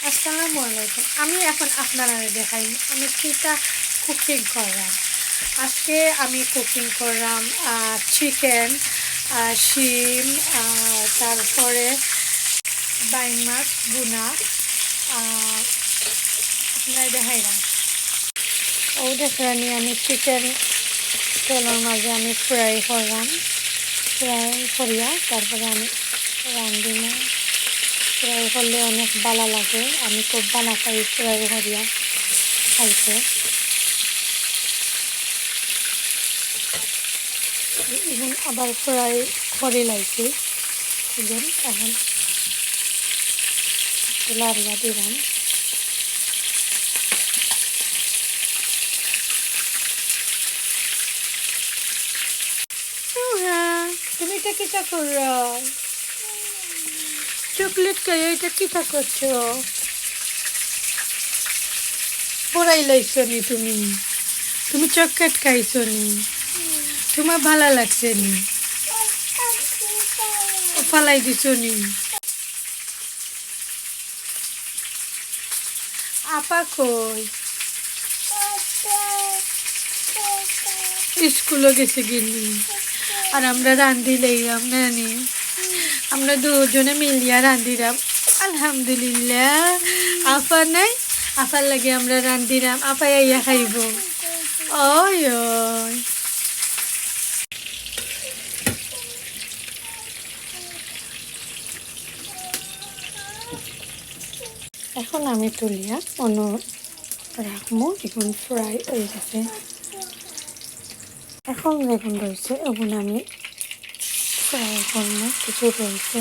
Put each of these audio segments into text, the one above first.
আসসালামু আলাইকুম। আমি এখন আপনারা দেখাই আমি কিটা কুকিং করলাম। আজকে আমি কুকিং করলাম চিকেন, শিম, তারপরে বাইং মাছ বুনা। আপনারা দেখাইলাম ও দেখানি আমি চিকেন তেলের মাঝে আমি ফ্রাই করলাম। ফ্রাই করিয়া তারপরে আমি রাঁধিব। ফ্রাই করলে অনেক ভালো লাগে, আমি খুব ভালো খাই ফ্রাই করিয়া খাইতে। এখন আবার ফ্রাই করে লাইছি, এখন লাড়িয়া দিলাম। তুমি এটা কিটা কর? চকলেট খাই, এটা কিটা করছো? পড়াই লাইছো নি তুমি? তুমি চকলেট খাইছো নি? তোমার ভালো লাগছে নি? ফালাই দিছো নি? আপা কই? স্কুলে গেছে গিনি। আর আমরা রান্ধি লইলাম নানি, আমরা দুজনে মিলিয়া রান্ধিলাম। আলহামদুলিল্লাহ। আপা নাই, আপার লাগে আমরা রান্ধিলাম, আপা ইয়া খাইব। ওই ওই এখন আমি তুলিয়া অন্য রাখবো। এখন ফ্রাই হয়ে গেছে, এখন যখন রয়েছে এখন আমি ফ্রাই করবো। কিছু রয়েছে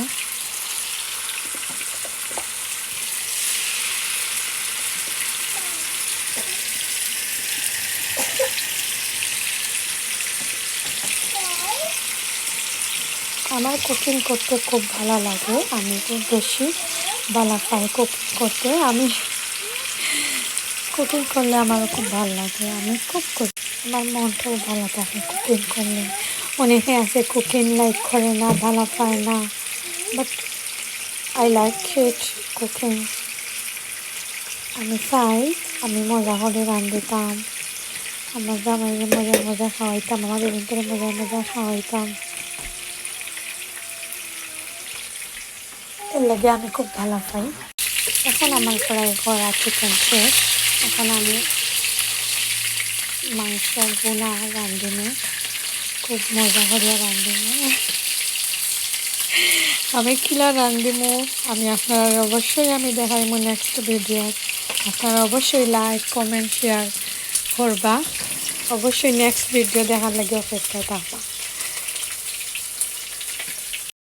আমার কুকিং করতে খুব ভালো লাগে, আমি খুব বেশি ভালো পাই কুকিং করতে। আমি কুকিং করলে আমার খুব ভালো লাগে, আমি খুব করি, আমার মনটাও ভালো থাকে কুকিং করলে। অনেকে আছে কুকিং লাইক করে না, ভালো পায় না, but I like it cooking. আমি চাই আমি মজা করে রান্ধিতাম, আমার জামাইকে মজা মজা খাওয়াইতাম, আমার ইভেন্টে মজা মজা খাওয়াইতাম। এর লাগে আমি খুব ভালো পাই। এখন আমার ফ্রাই করা চিকেন শেষ, এখন আমি মাংস বোনা রাঁধিনি, খুব মজা করিয়া রাঁধিনি। আমি কিলা রাঁধিমু আমি আপনারা অবশ্যই আমি দেখাইমু নেক্সট ভিডিও। আপনারা অবশ্যই লাইক কমেন্ট শেয়ার করবা, অবশ্যই নেক্সট ভিডিও দেখার লাগে অপেক্ষায় থাকবা।